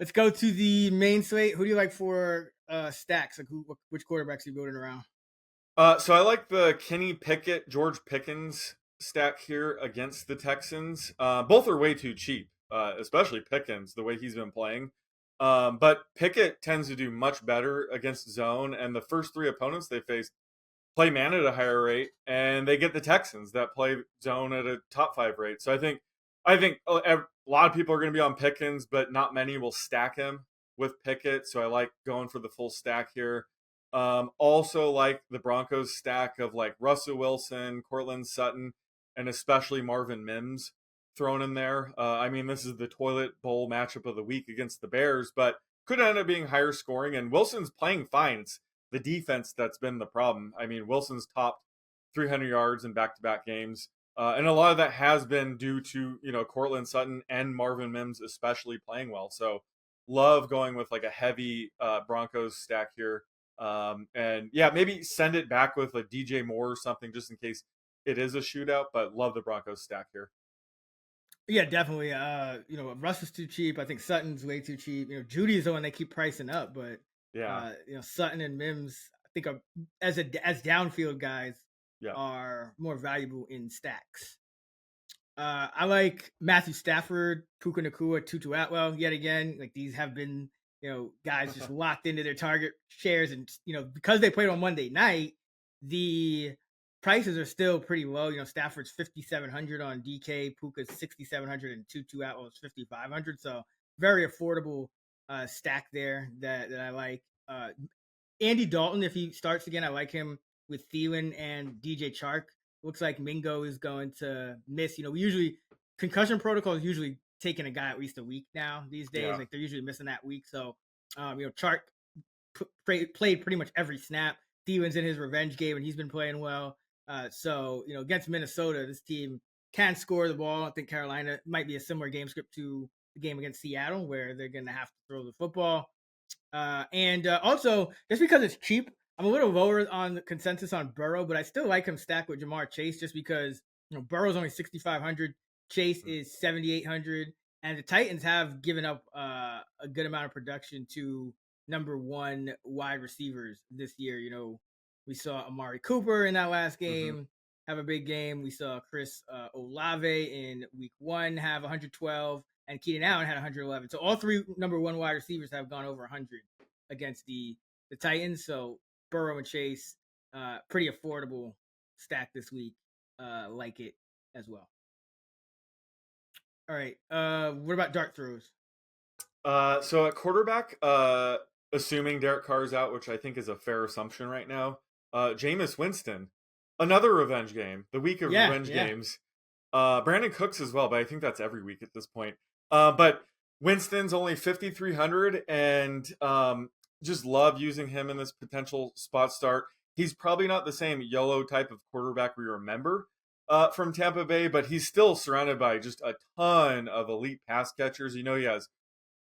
Let's go to the main slate. Who do you like for stacks? Like which quarterbacks are you building around? So I like the Kenny Pickett, George Pickens stack here against the Texans. Both are way too cheap, especially Pickens, the way he's been playing. But Pickett tends to do much better against zone, and the first three opponents they face play man at a higher rate, and they get the Texans that play zone at a top 5 rate. So I think a lot of people are going to be on Pickens, but not many will stack him with Pickett. So I like going for the full stack here. Also like the Broncos stack of like Russell Wilson, Cortland Sutton, and especially Marvin Mims thrown in there. I mean, this is the toilet bowl matchup of the week against the Bears, but could end up being higher scoring. And Wilson's playing fine. It's the defense that's been the problem. I mean, Wilson's topped 300 yards in back-to-back games. And a lot of that has been due to, Cortland Sutton and Marvin Mims especially playing well. So love going with like a heavy Broncos stack here. And yeah, maybe send it back with like DJ Moore or something just in case it is a shootout, but love the Broncos stack here. Yeah, definitely. Russ is too cheap. I think Sutton's way too cheap. Judy is the one they keep pricing up, but Yeah. Sutton and Mims, I think as downfield guys Yeah. are more valuable in stacks. I like Matthew Stafford, Puka Nakua, Tutu Atwell yet again. Like these have been, guys just locked into their target shares, and because they played on Monday night, the prices are still pretty low. Stafford's 5,700 on DK, Puka's 6,700, and Tutu Atwell is 5,500. So very affordable stack there that I like. Andy Dalton, if he starts again, I like him with Thielen and DJ Chark. Looks like Mingo is going to miss. We usually concussion protocol is usually taking a guy at least a week now these days. Yeah. Like they're usually missing that week. So, Chark played pretty much every snap. Thielen's in his revenge game and he's been playing well. So against Minnesota, this team can score the ball. I think Carolina might be a similar game script to the game against Seattle, where they're going to have to throw the football. And also, just because it's cheap, I'm a little lower on the consensus on Burrow, but I still like him stacked with Jamar Chase just because Burrow's only 6,500, Chase is 7,800, and the Titans have given up a good amount of production to number one wide receivers this year. We saw Amari Cooper in that last game have a big game. We saw Chris Olave in week 1 have 112, and Keenan Allen had 111. So all three number one wide receivers have gone over 100 against the Titans. So Burrow and Chase, pretty affordable stack this week. Like it as well. All right. What about dart throws? So at quarterback, assuming Derek Carr's out, which I think is a fair assumption right now, Jameis Winston, another revenge game, the week of revenge games. Brandon Cooks as well, but I think that's every week at this point. But Winston's only 5,300, and just love using him in this potential spot start. He's probably not the same YOLO type of quarterback we remember from Tampa Bay, but he's still surrounded by just a ton of elite pass catchers. He has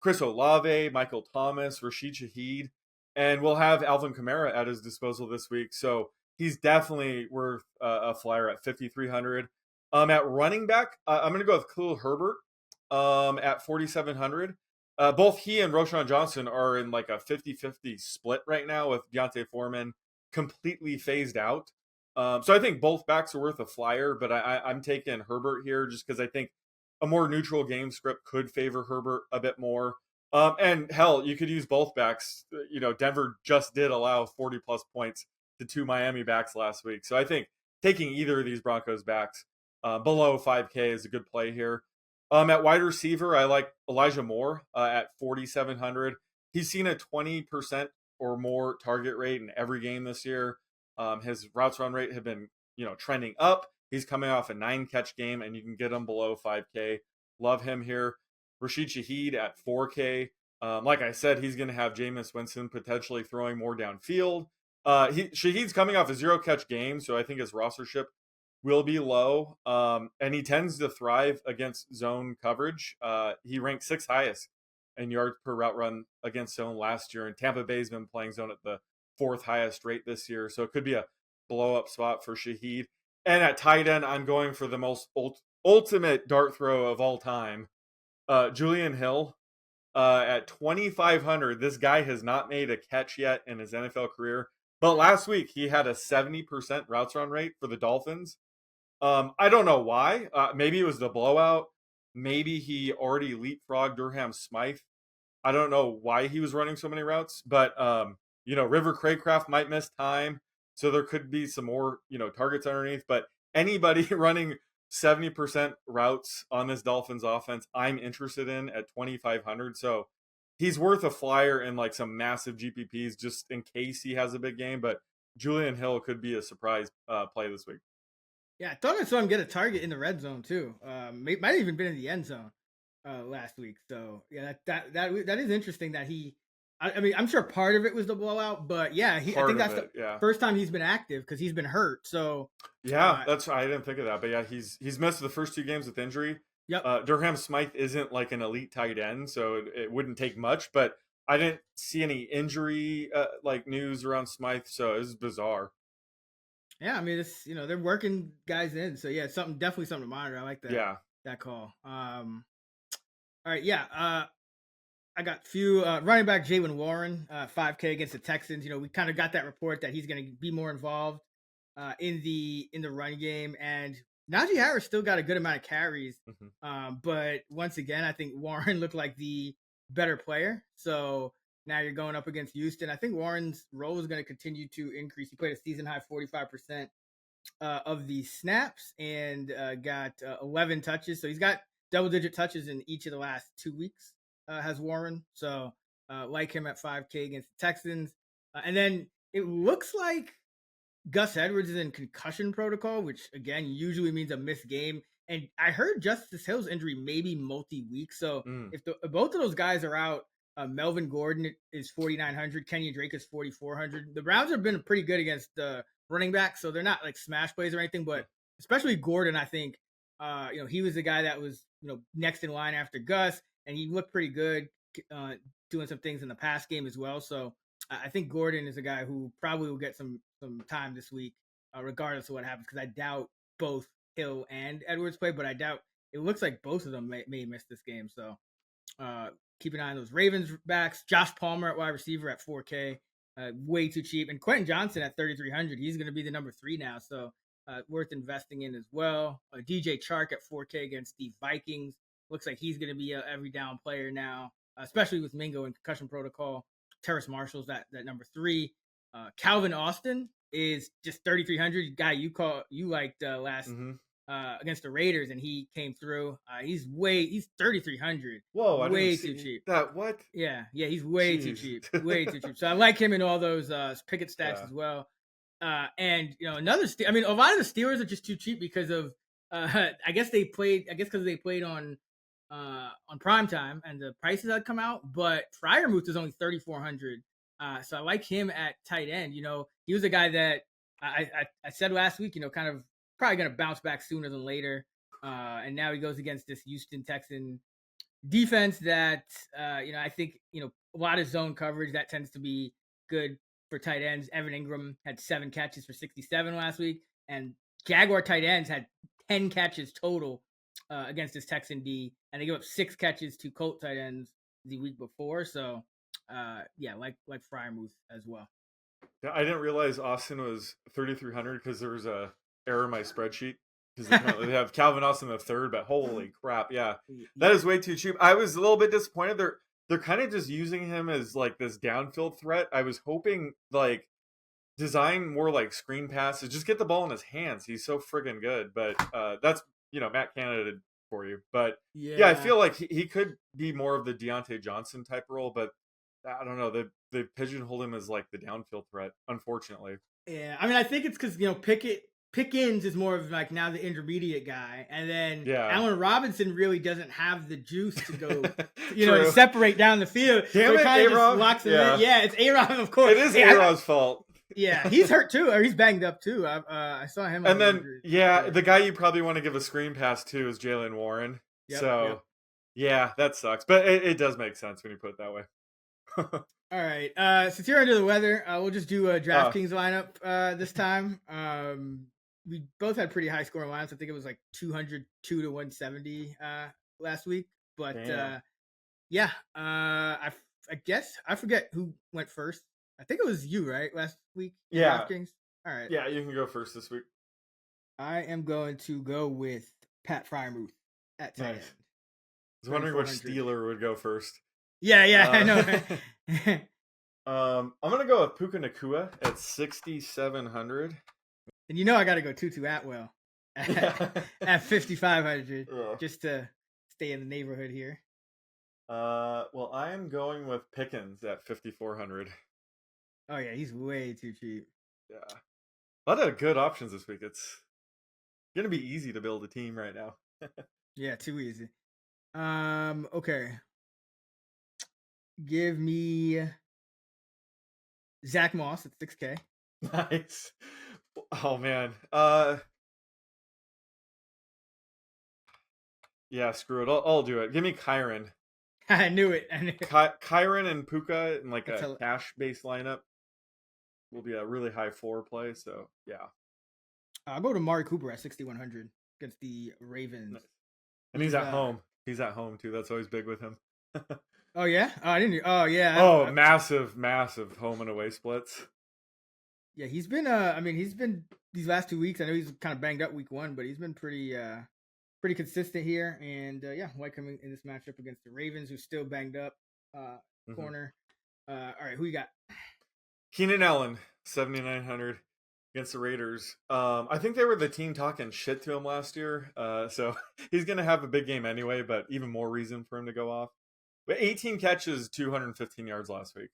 Chris Olave, Michael Thomas, Rashid Shaheed, and we'll have Alvin Kamara at his disposal this week. So he's definitely worth a flyer at 5,300. At running back, I'm going to go with Khalil Herbert at 4,700. Both he and Roshan Johnson are in like a 50-50 split right now, with Deontay Foreman completely phased out. So I think both backs are worth a flyer, but I'm taking Herbert here just because I think a more neutral game script could favor Herbert a bit more. And hell, you could use both backs. Denver just did allow 40 plus points to 2 Miami backs last week. So I think taking either of these Broncos backs below 5K is a good play here. At wide receiver, I like Elijah Moore at 4,700. He's seen a 20% or more target rate in every game this year. His routes run rate have been, trending up. He's coming off a 9-catch game, and you can get him below 5K. Love him here. Rashid Shaheed at 4K. Like I said, he's going to have Jameis Winston potentially throwing more downfield. Shaheed's coming off a 0-catch game, so I think his rostership will be low. And he tends to thrive against zone coverage. He ranked 6th highest in yards per route run against zone last year, and Tampa Bay's been playing zone at the 4th highest rate this year. So it could be a blow-up spot for Shaheed. And at tight end, I'm going for the most ultimate dart throw of all time. Julian Hill at 2,500. This guy has not made a catch yet in his NFL career, but last week he had a 70% routes run rate for the Dolphins. I don't know why. Maybe it was the blowout. Maybe he already leapfrogged Durham Smythe. I don't know why he was running so many routes, but River Craycraft might miss time, so there could be some more targets underneath. But anybody running 70% routes on this Dolphins offense, I'm interested in at 2,500. So he's worth a flyer in like some massive GPPs just in case he has a big game. But Julian Hill could be a surprise play this week. Yeah, I thought I saw him get a target in the red zone too. Might have even been in the end zone last week. So yeah, that is interesting that he. I mean, I'm sure part of it was the blowout, but yeah, I think that's the first time he's been active because he's been hurt. So yeah, I didn't think of that, but yeah, he's missed the first 2 games with injury. Yep. Durham Smythe isn't like an elite tight end, so it wouldn't take much. But I didn't see any injury like news around Smythe, so it was bizarre. Yeah, I mean, it's they're working guys in, so yeah, definitely something to monitor. I like that. Yeah, that call. All right, yeah. I got few running back Jaylen Warren, 5K against the Texans. We kind of got that report that he's going to be more involved in the run game, and Najee Harris still got a good amount of carries. But once again, I think Warren looked like the better player. So now you're going up against Houston. I think Warren's role is going to continue to increase. He played a season high 45% of the snaps and got 11 touches. So he's got double-digit touches in each of the last 2 weeks. Has Warren, so like him at 5K against the Texans, and then it looks like Gus Edwards is in concussion protocol, which again usually means a missed game. And I heard Justice Hill's injury may be multi-week, so if both of those guys are out, Melvin Gordon is 4,900, Kenyon Drake is 4,400. The Browns have been pretty good against the running back, so they're not like smash plays or anything, but especially Gordon, I think he was the guy that was next in line after Gus. And he looked pretty good doing some things in the pass game as well. So I think Gordon is a guy who probably will get some time this week, regardless of what happens, because I doubt both Hill and Edwards play, but I doubt it looks like both of them may miss this game. So keep an eye on those Ravens backs. Josh Palmer at wide receiver at 4K, way too cheap. And Quentin Johnson at 3,300. He's going to be the number 3 now. So worth investing in as well. DJ Chark at 4K against the Vikings. Looks like he's going to be a every down player now, especially with Mingo and concussion protocol. Terrace Marshall's that number 3. Calvin Austin is just 3,300. Guy you liked last against the Raiders, and he came through. He's 3,300. Whoa, way too cheap. That what? Yeah, he's way too cheap. Way too cheap. So I like him in all those Pickett stacks as well. And another. I mean, a lot of the Steelers are just too cheap because of. I guess because they played on primetime and the prices had come out, but Freiermuth is only 3,400. So I like him at tight end. He was a guy that I said last week, kind of probably going to bounce back sooner than later. And now he goes against this Houston Texan defense that, I think, a lot of zone coverage that tends to be good for tight ends. Evan Ingram had 7 catches for 67 last week, and Jaguar tight ends had 10 catches total against this Texan D, and they gave up 6 catches to Colt tight ends the week before. So, like Freiermuth as well. Yeah, I didn't realize Austin was 3,300 because there was a error in my spreadsheet because they have Calvin Austin the third. But holy crap, yeah, that is way too cheap. I was a little bit disappointed. They're kind of just using him as like this downfield threat. I was hoping like design more like screen passes, just get the ball in his hands. He's so friggin' good. But that's Matt Canada for you. But yeah, I feel like he could be more of the Deontay Johnson type role, but I don't know. They pigeonholed him as like the downfield threat, unfortunately. Yeah, I mean, I think it's because Pickens is more of like now the intermediate guy, and then Allen Robinson really doesn't have the juice to go, to separate down the field. Damn it, A-Rob. Locks him in. Yeah, it's A-Rob, of course. It is A-Rob's fault. Yeah, he's hurt too, or he's banged up too. I saw him. And then, the guy you probably want to give a screen pass to is Jaylen Warren. Yeah, that sucks. But it does make sense when you put it that way. All right. Since you're under the weather, we'll just do a DraftKings lineup this time. We both had pretty high scoring lineups. I think it was like 202 to 170 last week. But Yeah. I guess I forget who went first. I think it was you, right? Last week in Yeah. DraftKings. All right. Yeah, you can go first this week. I am going to go with Pat Fryermuth at tight Nice. end. I was wondering which 3,400. Steeler would go first. Yeah, I know. I'm gonna go with Puka Nakua at 6,700. And you know I got to go Tutu Atwell at 5,500 Yeah. just to stay in the neighborhood here. Well, I am going with Pickens at 5,400. Oh yeah, he's way too cheap. Yeah, a lot of good options this week. It's gonna be easy to build a team right now. Yeah, too easy. Okay. Give me Zach Moss at 6K. Nice. Oh man. Yeah, screw it. I'll do it. Give me Kyron. I knew it. Kyron and Puka in like That's a cash based lineup will be a really high floor play. So yeah. I'll go to Mari Cooper at 6,100 against the Ravens. Nice. And he's at home. He's at home too. That's always big with him. Oh yeah. Oh, I didn't. Oh yeah. Oh, massive home and away splits. Yeah, he's been. I mean, he's been these last 2 weeks. I know he's kind of banged up week 1, but he's been pretty consistent here. And yeah, like coming in this matchup against the Ravens, who's still banged up. Corner. All right, who you got? Keenan Allen, 7,900 against the Raiders. I think they were the team talking shit to him last year. So he's gonna have a big game anyway. But even more reason for him to go off. But 18 catches, 215 yards last week.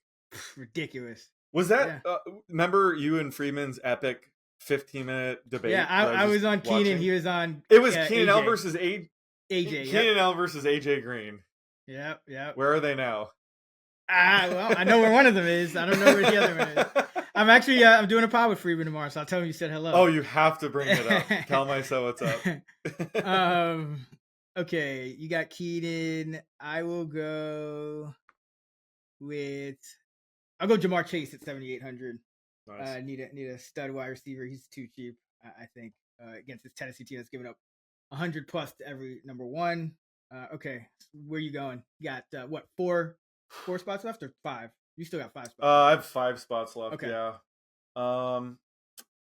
Ridiculous. Was that? Yeah. Remember you and Freeman's epic 15-minute debate? Yeah, I was on watching? Keenan. He was on. It was Keenan Allen versus AJ. Keenan Allen versus AJ Green. Yep. Where are they now? Well, I know where one of them is. I don't know where the other one is. I'm actually I'm doing a pod with Freeman tomorrow, so I'll tell him you said hello. Oh, you have to bring it up. Tell myself what's up. Okay, you got Keenan. I will go with. I'll go Jamar Chase at 7,800. Nice. Need a stud wide receiver. He's too cheap, I think, against this Tennessee team that's given up 100 plus to every number one. Okay, where you going? You got what, four spots left or 5? You still got 5 spots. I have 5 spots left. Okay. Yeah.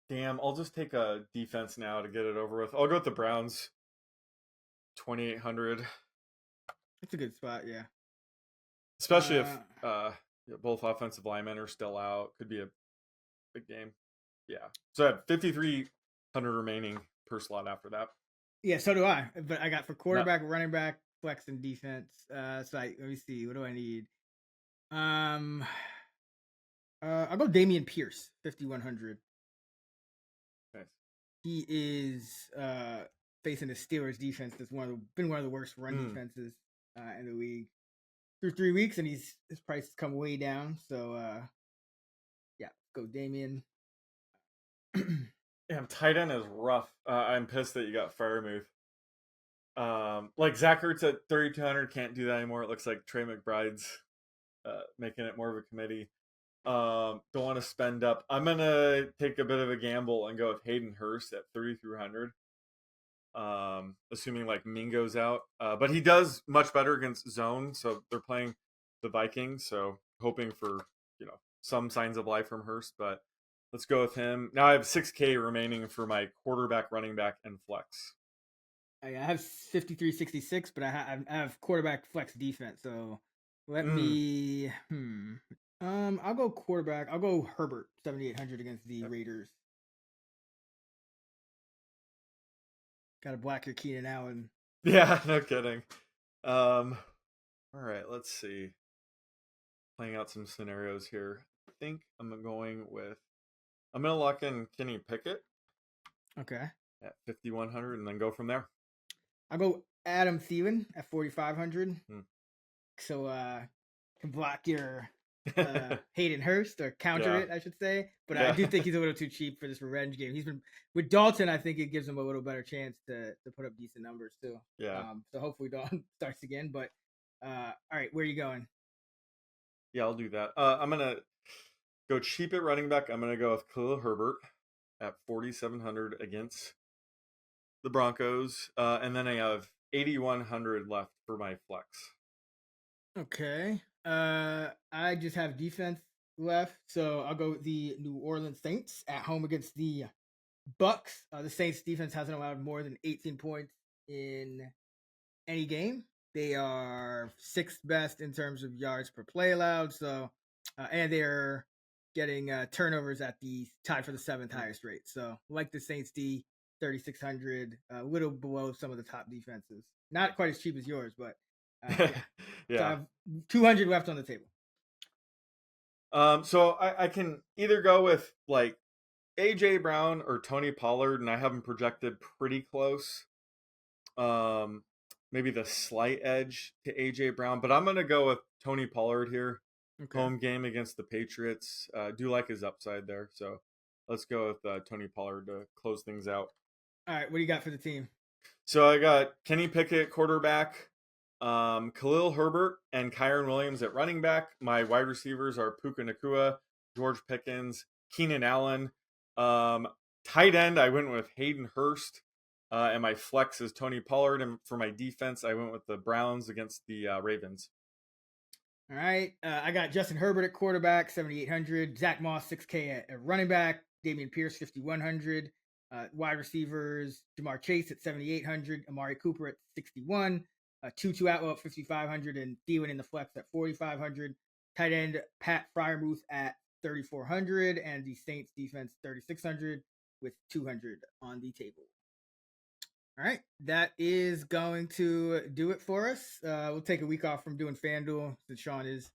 Damn. I'll just take a defense now to get it over with. I'll go with the Browns. 2,800. That's a good spot. Yeah. Especially if both offensive linemen are still out. Could be a big game. Yeah. So I have 5,300 remaining per slot after that. Yeah, so do I. But I got for quarterback, running back, flex, and defense. Let me see. What do I need? I'll go Damian Pierce, 5,100. Nice. He is facing the Steelers defense that's been one of the worst run defenses in the league through 3 weeks, and his price has come way down. So yeah, go Damian. Damn, tight end is rough. I'm pissed that you got Freiermuth. Like Zach Ertz at 3,200 can't do that anymore. It looks like Trey McBride's making it more of a committee. Don't want to spend up. I'm gonna take a bit of a gamble and go with Hayden Hurst at 3,300. Assuming like Mingo's out, but he does much better against zone. So they're playing the Vikings. So hoping for some signs of life from Hurst, but let's go with him. Now I have 6K remaining for my quarterback, running back, and flex. I have 53.66, but I have quarterback, flex, defense. So let me. I'll go quarterback. I'll go Herbert, 7,800 against the Raiders. Got to black your Keenan Allen. Yeah, no kidding. All right, let's see. Playing out some scenarios here. I think I'm going to lock in Kenny Pickett. Okay. At 5,100 and then go from there. I'll go Adam Thielen at 4,500. So can block your Hayden Hurst or counter it, I should say. But I do think he's a little too cheap for this revenge game. He's been with Dalton. I think it gives him a little better chance to put up decent numbers too. Yeah. So hopefully Dalton starts again. But all right, where are you going? Yeah, I'll do that. I'm gonna go cheap at running back. I'm gonna go with Khalil Herbert at 4,700 against the Broncos, and then I have 8,100 left for my flex. Okay. I just have defense left, so I'll go with the New Orleans Saints at home against the Bucks. The Saints defense hasn't allowed more than 18 points in any game. They are sixth best in terms of yards per play allowed. So, and they're getting turnovers at the tied for the seventh highest rate. So, like the Saints D, 3,600, a little below some of the top defenses. Not quite as cheap as yours, but yeah. Yeah. So I have 200 left on the table. So I can either go with like AJ Brown or Tony Pollard, and I have them projected pretty close. Maybe the slight edge to AJ Brown, but I'm gonna go with Tony Pollard here. Okay. Home game against the Patriots. Do like his upside there, so let's go with Tony Pollard to close things out. All right, what do you got for the team? So I got Kenny Pickett quarterback, Khalil Herbert, and Kyron Williams at running back. My wide receivers are Puka Nacua, George Pickens, Keenan Allen. Tight end, I went with Hayden Hurst. And my flex is Tony Pollard. And for my defense, I went with the Browns against the Ravens. All right. I got Justin Herbert at quarterback, 7,800. Zach Moss, 6K at running back. Damian Pierce, 5,100. Wide receivers, Jamar Chase at 7,800. Amari Cooper at 61. Tutu Atwell at 5,500. And Thielen in the flex at 4,500. Tight end, Pat Fryermuth at 3,400. And the Saints defense, 3,600 with 200 on the table. All right, that is going to do it for us. We'll take a week off from doing FanDuel since Sean is,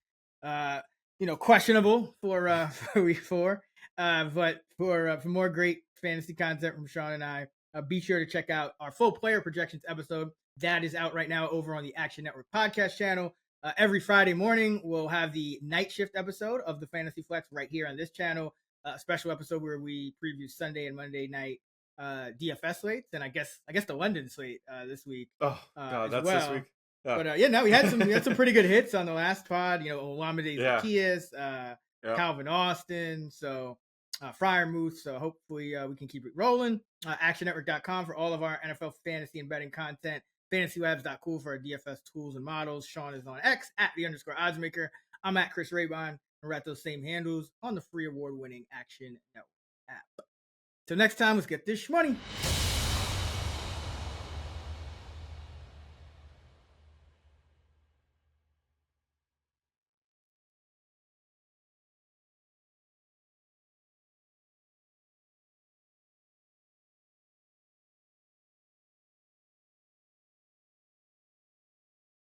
questionable for week 4. But for more great fantasy content from Sean and I, be sure to check out our full player projections episode. That is out right now over on the Action Network podcast channel. Every Friday morning, we'll have the night shift episode of the Fantasy Flex right here on this channel. A special episode where we preview Sunday and Monday night DFS slates, and I guess the London slate this week. Oh God, that's well. this week. Yeah. But no, we had some pretty good hits on the last pod. Olamide Zaccheaus, Calvin Austin, so Fryermuth. So hopefully we can keep it rolling. ActionNetwork.com for all of our NFL fantasy and betting content. FantasyLabs.cool for our DFS tools and models. Sean is on X at @_oddsmaker. I'm at Chris Raybon, and we're at those same handles on the free award-winning Action Network app. Till next time, let's get this money.